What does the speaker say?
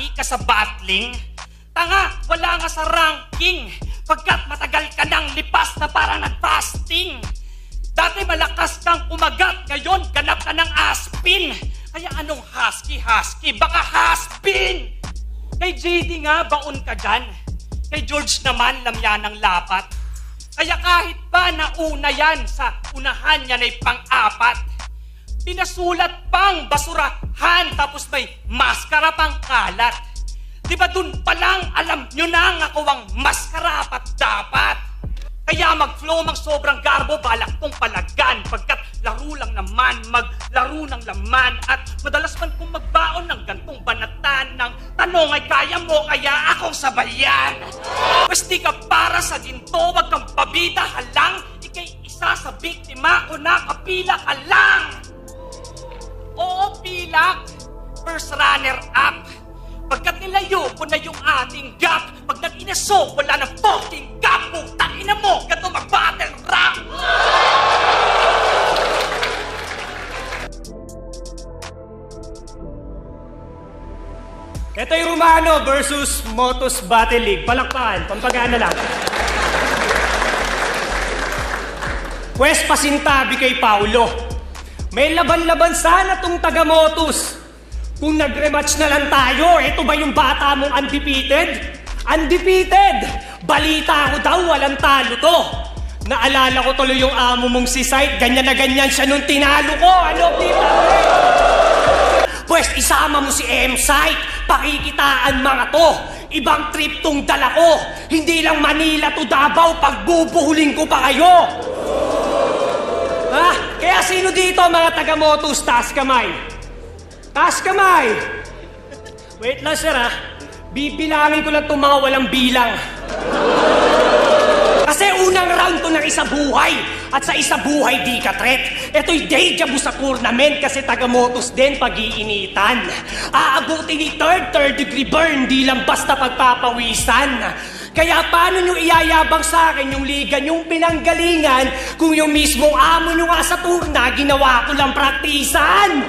lucky ka sa battling? Tanga, wala nga sa ranking. Pagkat matagal ka nang lipas na parang nag-fasting. Dati malakas kang umagat, ngayon ganap ka ng aspin. Kaya anong husky? Baka haspin! Kay JD nga, baon ka dyan. Kay George naman, lamyan ng lapat. Kaya kahit pa nauna yan, sa unahan yan ay pang-apat. Pinasulat pang basurahan, tapos may maskara pang kalat. Di ba dun pa lang alam nyo na nga ako ang mas karapat dapat? Kaya mag-flow mang sobrang garbo, balak kong palagan. Pagkat laro lang naman, maglaro ng laman. At madalas man kong magbaon ng gantong banatan. Ng tanong ay kaya mo, kaya akong sabayan. Pwes di ka para sa ginto, wag kang pabida halang. Ika'y isa sa biktima ko na kapila ka lang. Oo, pilak, first runner-up. Pagkat nilayo ko na yung ating gap, pag nag-inaso, wala na fucking gap. Putang ina mo, gato mag-battle rap. Ito yung Romano versus Motos Battle League. Palakpakan, pampagana lang. Pwes pasintabi kay Paulo. May laban-laban sana tong taga-Motos. Kung nag-rematch na lang tayo, ito ba yung bata mong undefeated? Undefeated! Balita ko daw, walang talo to. Naalala ko tuloy yung amo mong si Sight, ganyan na ganyan siya nung tinalo ko. Ano, tita? Pwes isama mo si M-Sight, pakikitaan mga to. Ibang trip tong dala ko. Hindi lang Manila to Davao, pagbubuhuling ko pa kayo. Ha? Kaya sino dito mga taga-Motos, taas kamay? Taas kamay! Wait lang sir ha. Bibilangin ko lang itong mga walang bilang. Kasi unang round to ng isa buhay. At sa isa buhay di ka threat. Ito'y deja vu sa tournament kasi taga-Motos din pag-iinitan. Aabutin ni third degree burn, di lang basta pagpapawisan. Kaya paano nyo iyayabang sa akin yung liga nyong pinanggalingan kung yung mismong amo nyo nga sa turna ginawa ko lang praktisan?